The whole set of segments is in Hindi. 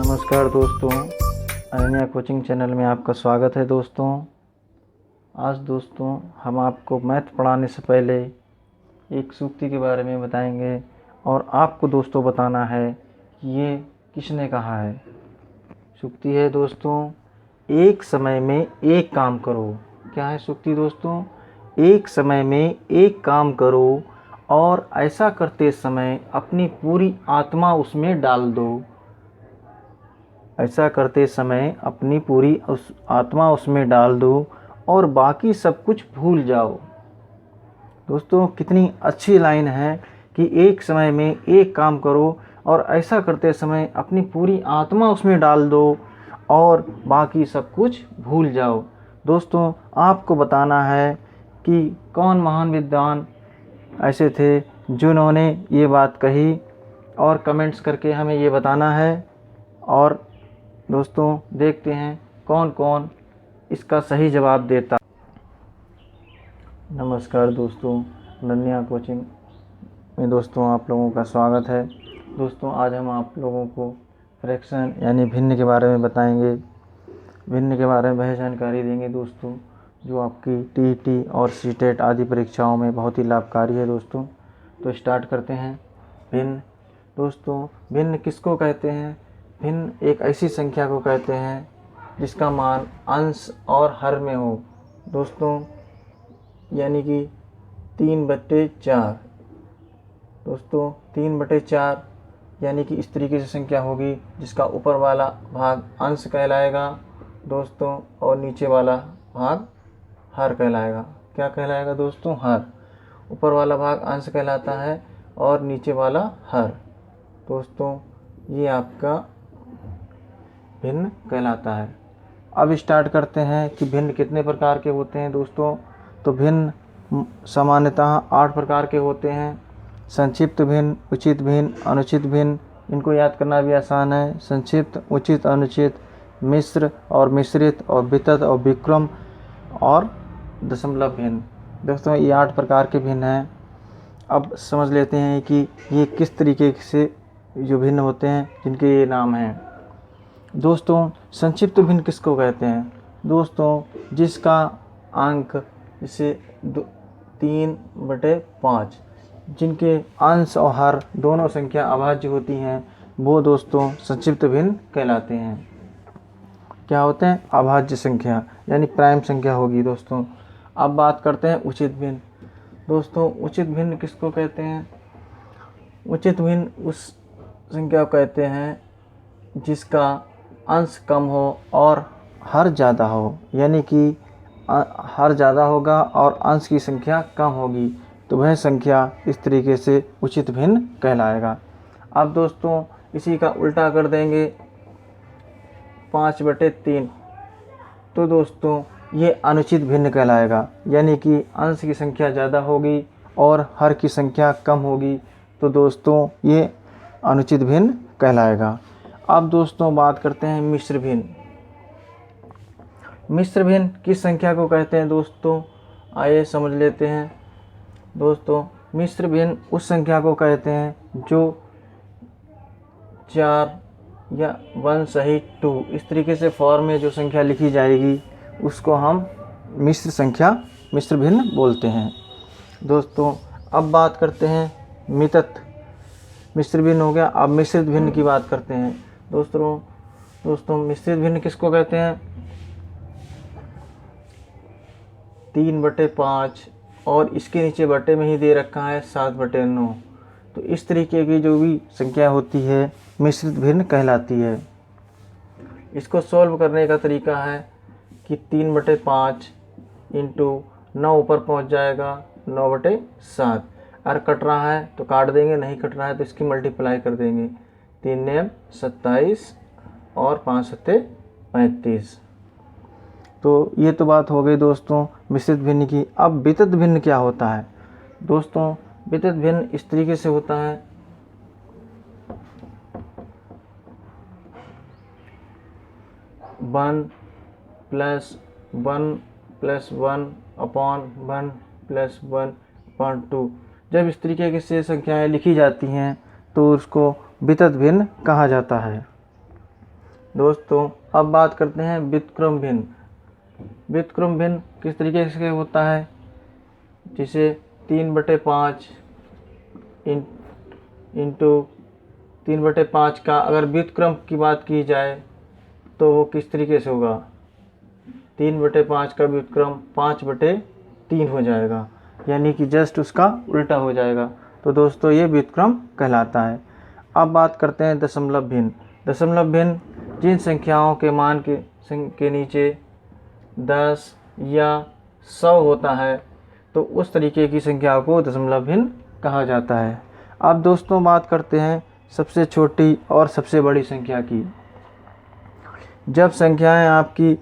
नमस्कार दोस्तों, अनन्या कोचिंग चैनल में आपका स्वागत है। आज दोस्तों हम आपको मैथ पढ़ाने से पहले एक सूक्ति के बारे में बताएंगे और आपको दोस्तों बताना है कि ये किसने कहा है। सूक्ति है दोस्तों, एक समय में एक काम करो। क्या है सूक्ति दोस्तों? एक समय में एक काम करो और ऐसा करते समय अपनी पूरी आत्मा उसमें डाल दो। ऐसा करते समय अपनी पूरी आत्मा उसमें डाल दो और बाकी सब कुछ भूल जाओ। दोस्तों कितनी अच्छी लाइन है कि एक समय में एक काम करो और ऐसा करते समय अपनी पूरी आत्मा उसमें डाल दो और बाकी सब कुछ भूल जाओ। दोस्तों आपको बताना है कि कौन महान विद्वान ऐसे थे जिन्होंने ये बात कही और कमेंट्स करके हमें ये बताना है। और दोस्तों देखते हैं कौन कौन इसका सही जवाब देता। नमस्कार दोस्तों, अनन्या कोचिंग में दोस्तों आप लोगों का स्वागत है। दोस्तों आज हम आप लोगों को फ्रैक्शन यानी भिन्न के बारे में बताएंगे। भिन्न के बारे में वह जानकारी देंगे दोस्तों जो आपकी टीईटी और सीटेट आदि परीक्षाओं में बहुत ही लाभकारी है। दोस्तों तो स्टार्ट करते हैं। भिन्न दोस्तों, भिन्न किसको कहते हैं? भिन्न एक ऐसी संख्या को कहते हैं जिसका मान अंश और हर में हो। दोस्तों यानी कि 3/4। दोस्तों 3/4 यानी कि इस तरीके से संख्या होगी जिसका ऊपर वाला भाग अंश कहलाएगा दोस्तों और नीचे वाला भाग हर कहलाएगा। क्या कहलाएगा दोस्तों? हर। ऊपर वाला भाग अंश कहलाता है और नीचे वाला हर। दोस्तों ये आपका भिन्न कहलाता है। अब स्टार्ट करते हैं कि भिन्न कितने प्रकार के होते हैं। दोस्तों तो भिन्न सामान्यतः 8 प्रकार के होते हैं। संक्षिप्त भिन्न, उचित भिन्न, अनुचित भिन्न। इनको याद करना भी आसान है। संक्षिप्त, उचित, अनुचित, मिश्र और मिश्रित और वितत और विक्रम और दशमलव भिन्न। दोस्तों ये 8 प्रकार के भिन्न हैं। अब समझ लेते हैं कि ये किस तरीके से जो भिन्न होते हैं जिनके ये नाम हैं। दोस्तों संक्षिप्त भिन्न किसको कहते हैं? दोस्तों जिसका अंक जैसे 3/5, जिनके अंश और हर दोनों संख्या अभाज्य होती हैं, वो दोस्तों संक्षिप्त भिन्न कहलाते हैं। क्या होते हैं? अभाज्य संख्या यानी प्राइम संख्या होगी। दोस्तों अब बात करते हैं उचित भिन्न। दोस्तों उचित भिन्न किसको कहते हैं? उचित भिन्न उस संख्या को कहते हैं जिसका अंश कम हो और हर ज़्यादा हो, यानी कि हर ज़्यादा होगा और अंश की संख्या कम होगी, तो वह संख्या इस तरीके से उचित भिन्न कहलाएगा। अब दोस्तों इसी का उल्टा कर देंगे 5/3, तो दोस्तों ये अनुचित भिन्न कहलाएगा, यानी कि अंश की संख्या ज़्यादा होगी और हर की संख्या कम होगी, तो दोस्तों ये अनुचित भिन्न कहलाएगा। अब दोस्तों बात करते हैं मिश्र भिन्न। मिश्र भिन्न किस संख्या को कहते हैं? दोस्तों आइए समझ लेते हैं। दोस्तों मिश्र भिन्न उस संख्या को कहते हैं जो 4 या 1 सहित 2 इस तरीके से फॉर्म में जो संख्या लिखी जाएगी उसको हम मिश्र संख्या, मिश्र भिन्न बोलते हैं। दोस्तों अब बात करते हैं मितत। मिश्र भिन्न हो गया, अब मिश्रित भिन्न की बात करते हैं। दोस्तों मिश्रित भिन्न किसको कहते हैं? 3/5 और इसके नीचे बटे में ही दे रखा है 7/9, तो इस तरीके की जो भी संख्या होती है मिश्रित भिन्न कहलाती है। इसको सॉल्व करने का तरीका है कि 3/5 इंटू 9 ऊपर पहुंच जाएगा 9/7। अगर कट रहा है तो काट देंगे, नहीं कट रहा है तो इसकी मल्टीप्लाई कर देंगे। 3 9 27 और 5 7 35। तो ये तो बात हो गई दोस्तों मिश्रित भिन्न की। अब वितत भिन्न क्या होता है? दोस्तों वितत भिन्न इस तरीके से होता है 1 + 1 + 1 अपॉन 1 + 1 अपॉन 2। जब इस तरीके से संख्याएं लिखी जाती हैं तो उसको वितत भिन्न कहा जाता है। दोस्तों अब बात करते हैं व्युत्क्रम भिन्न। व्युत्क्रम भिन्न किस तरीके से होता है, जिसे 3/5 इंटू 3/5 का अगर व्युत्क्रम की बात की जाए तो वो किस तरीके से होगा, 3/5 का व्युत्क्रम 5/3 हो जाएगा, यानी कि जस्ट उसका उल्टा हो जाएगा। तो दोस्तों ये व्युत्क्रम कहलाता है। अब बात करते हैं दशमलव भिन्न। दशमलव भिन्न जिन संख्याओं के मान के नीचे 10 या 100 होता है तो उस तरीके की संख्या को दशमलव भिन्न कहा जाता है। अब दोस्तों बात करते हैं सबसे छोटी और सबसे बड़ी संख्या की। जब संख्याएं आपकी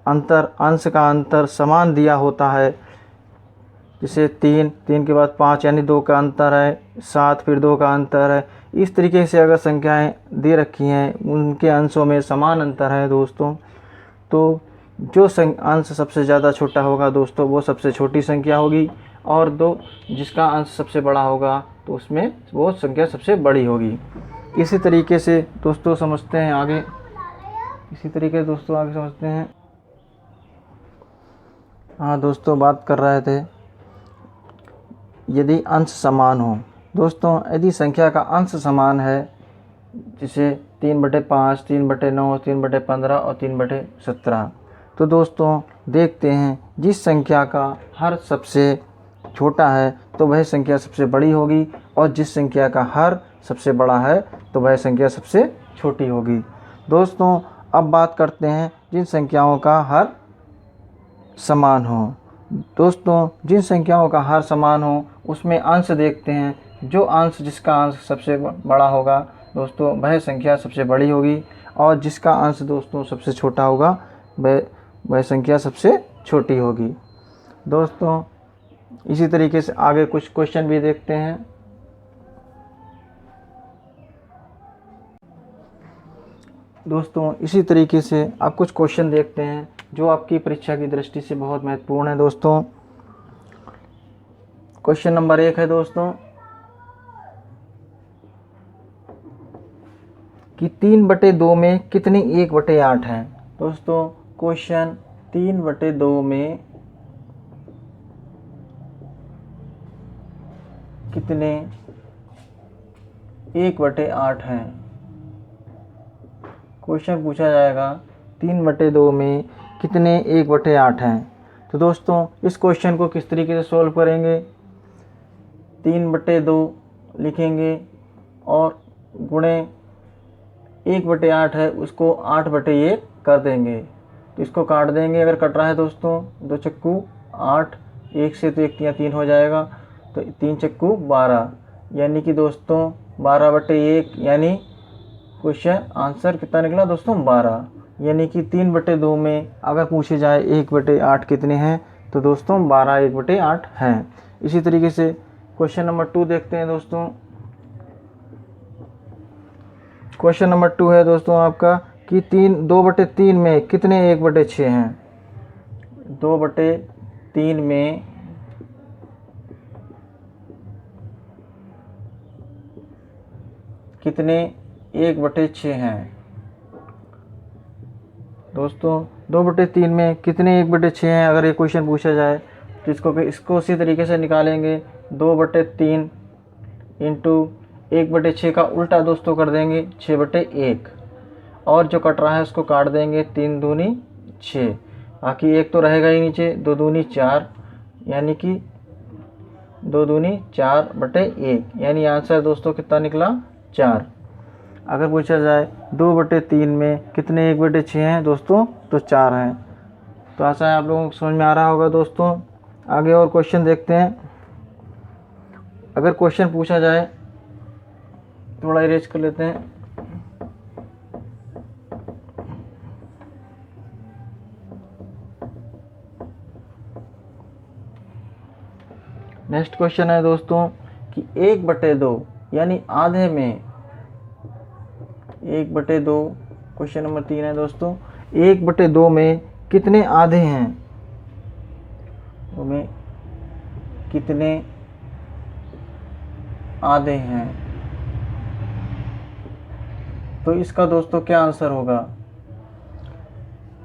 अंश का अंतर समान दिया होता है, जैसे 3 के बाद 5 यानी 2 का अंतर है, 7 फिर 2 का अंतर है, इस तरीके से अगर संख्याएं दे रखी हैं उनके अंशों में समान अंतर है दोस्तों, तो जो अंश सबसे ज़्यादा छोटा होगा दोस्तों वो सबसे छोटी संख्या होगी, और जिसका अंश सबसे बड़ा होगा तो उसमें वो संख्या सबसे बड़ी होगी। इसी तरीके से दोस्तों समझते हैं आगे समझते हैं। हाँ दोस्तों, बात कर रहे थे यदि अंश समान हो। दोस्तों यदि संख्या का अंश समान है, जैसे 3/5, 3/9, 3/15 और 3/17, तो दोस्तों देखते हैं जिस संख्या का हर सबसे छोटा है तो वह संख्या सबसे बड़ी होगी, और जिस संख्या का हर सबसे बड़ा है तो वह संख्या सबसे छोटी होगी। दोस्तों अब बात करते हैं जिन संख्याओं का हर समान हो। दोस्तों जिन संख्याओं का हर समान हो उसमें अंश देखते हैं, जिसका अंश सबसे बड़ा होगा दोस्तों वह संख्या सबसे बड़ी होगी, और जिसका अंश दोस्तों सबसे छोटा होगा वह संख्या सबसे छोटी होगी। दोस्तों इसी तरीके से आगे कुछ क्वेश्चन भी देखते हैं। दोस्तों इसी तरीके से आप कुछ क्वेश्चन देखते हैं जो आपकी परीक्षा की दृष्टि से बहुत महत्वपूर्ण है दोस्तों। क्वेश्चन नंबर 1 है दोस्तों कि 3/2 में कितनी 1/8 हैं। दोस्तों क्वेश्चन 3/2 में कितने 1/8 हैं। क्वेश्चन पूछा जाएगा 3/2 में कितने 1/8 हैं। तो दोस्तों इस क्वेश्चन को किस तरीके से सॉल्व करेंगे, 3/2 लिखेंगे और गुणे 1/8 है उसको 8/1 कर देंगे, तो इसको काट देंगे। अगर कट रहा है दोस्तों 2 चक्कू 8, 1 से तो 1 तिया 3 हो जाएगा, तो 3 चक्कू 12, यानी कि दोस्तों 12/1, यानी क्वेश्चन आंसर कितना निकला दोस्तों 12। यानी कि 3/2 में अगर पूछे जाए 1/8 कितने हैं तो दोस्तों 12 1/8 हैं। इसी तरीके से क्वेश्चन नंबर 2 देखते हैं दोस्तों। क्वेश्चन नंबर 2 है दोस्तों आपका कि 2/3 में कितने 1/6 हैं। 2/3 में कितने 1/6 हैं। दोस्तों 2/3 में कितने 1/6 हैं, अगर ये क्वेश्चन पूछा जाए तो इसको उसी तरीके से निकालेंगे। 2/3 इंटू 1/6 का उल्टा दोस्तों कर देंगे 6/1, और जो कट रहा है उसको काट देंगे, 3 दूनी 6, बाकी 1 तो रहेगा ही नीचे, 2 दूनी 4, यानी कि 2 दूनी 4/1, यानी आंसर दोस्तों कितना निकला 4। अगर पूछा जाए 2/3 में कितने 1/6 हैं दोस्तों तो 4 हैं। तो आशा है आप लोगों को समझ में आ रहा होगा दोस्तों। आगे और क्वेश्चन देखते हैं। अगर क्वेश्चन पूछा जाए, थोड़ा इरेज कर लेते हैं। नेक्स्ट क्वेश्चन है दोस्तों कि 1/2 यानी आधे में 1/2, क्वेश्चन नंबर 3 है दोस्तों, 1/2 में कितने आधे हैं, तो में कितने आधे हैं। तो इसका दोस्तों क्या आंसर होगा,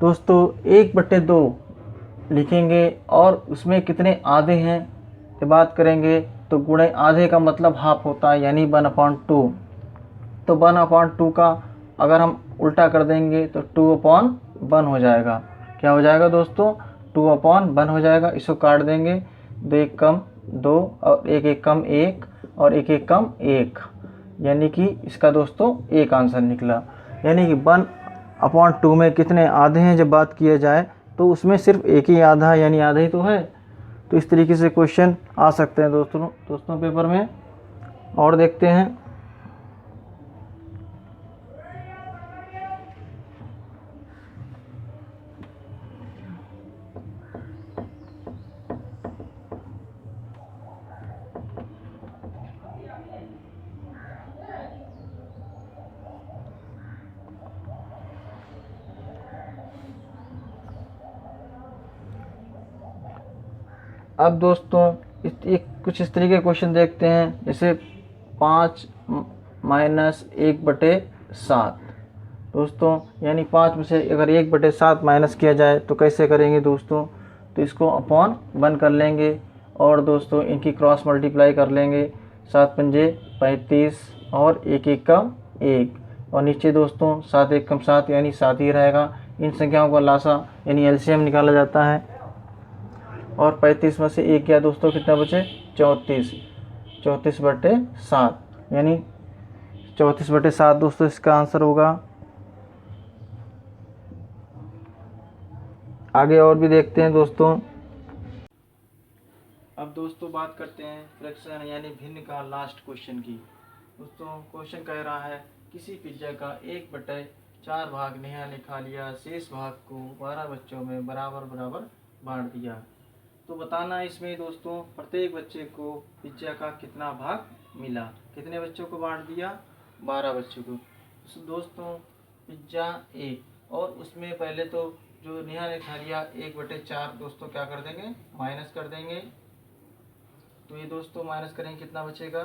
दोस्तों 1/2 लिखेंगे और उसमें कितने आधे हैं ये बात करेंगे तो गुणे आधे का मतलब हाफ होता है, यानी 1/2। तो 1/2 का अगर हम उल्टा कर देंगे तो 2/1 हो जाएगा। क्या हो जाएगा दोस्तों? 2/1 हो जाएगा। इसको काट देंगे, 2 1 कम 2 और 1 1 कम 1 और 1 1 कम 1, यानी कि इसका दोस्तों एक आंसर निकला। यानी कि 1/2 में कितने आधे हैं जब बात किया जाए तो उसमें सिर्फ एक ही आधा, यानी आधा ही तो है। तो इस तरीके से क्वेश्चन आ सकते हैं दोस्तों पेपर में। और देखते हैं। अब दोस्तों कुछ इस तरीके के क्वेश्चन देखते हैं, जैसे 5 माइनस 1/7 दोस्तों, यानी 5 में से अगर 1/7 माइनस किया जाए तो कैसे करेंगे दोस्तों? तो इसको अपॉन 1 कर लेंगे और दोस्तों इनकी क्रॉस मल्टीप्लाई कर लेंगे। 7 पंजे 35 और 1 1 कम 1 और नीचे दोस्तों 7 1 कम 7 यानी 7 ही रहेगा। इन संख्याओं का लासा यानी एलसीएम निकाला जाता है और 35 में से 1 गया दोस्तों, कितना बचे? 34। 34/7 यानी 34/7 दोस्तों इसका आंसर होगा। आगे और भी देखते हैं दोस्तों। अब दोस्तों बात करते हैं फ्रैक्शन यानी भिन्न का लास्ट क्वेश्चन की। दोस्तों क्वेश्चन कह रहा है किसी पिज्जा का 1/4 भाग नेहा ने खा लिया, शेष भाग को 12 बच्चों में बराबर बराबर बांट दिया। तो बताना इसमें दोस्तों प्रत्येक बच्चे को पिज्जा का कितना भाग मिला। कितने बच्चों को बांट दिया? 12 बच्चों को। तो दोस्तों पिज्जा 1 और उसमें पहले तो जो नेहा ने खा लिया 1/4 दोस्तों क्या कर देंगे? माइनस कर देंगे। तो ये दोस्तों माइनस करेंगे, कितना बचेगा?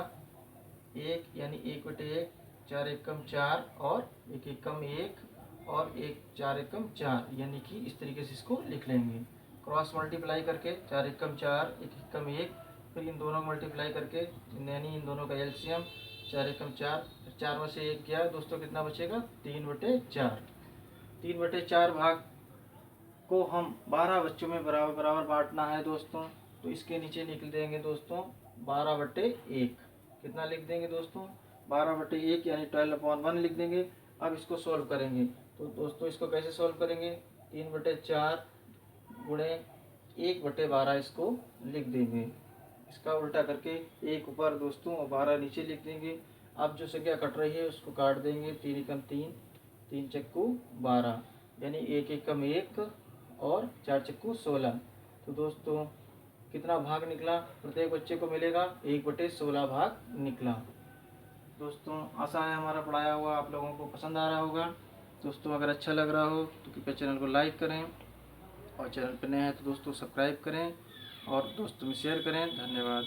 1 यानी 1/1, 4 1 कम 4 और 1 1 कम 1 और 1 4 1 कम 4, यानी कि इस तरीके से इसको लिख लेंगे। क्रॉस मल्टीप्लाई करके 4 1 कम 4 1 1 कम 1, फिर इन दोनों को मल्टीप्लाई करके यानी इन दोनों का एलसीएम 4 1 कम 4, 4 में से 1 गया दोस्तों, कितना बचेगा? 3/4। 3/4 भाग को हम 12 बच्चों में बराबर बराबर बांटना है दोस्तों। तो इसके नीचे लिख देंगे दोस्तों 12/1। कितना लिख देंगे दोस्तों? 12/1 यानी 12/1 लिख देंगे। अब इसको सॉल्व करेंगे तो दोस्तों इसको कैसे सॉल्व करेंगे? 3/4 गुणे 1/12 इसको लिख देंगे। इसका उल्टा करके 1 ऊपर दोस्तों और 12 नीचे लिख देंगे। अब जो संख्या कट रही है उसको काट देंगे। 3 एकम 3, 3 चक्कू 12 यानी 1 एकम 1 और 4 चक्कू 16। तो दोस्तों कितना भाग निकला? प्रत्येक बच्चे को मिलेगा 1/16 भाग निकला। दोस्तों आशा है हमारा पढ़ाया हुआ आप लोगों को पसंद आ रहा होगा। दोस्तों अगर अच्छा लग रहा हो तो कृपया चैनल को लाइक करें और चैनल पर नए हैं तो दोस्तों सब्सक्राइब करें और दोस्तों में शेयर करें। धन्यवाद।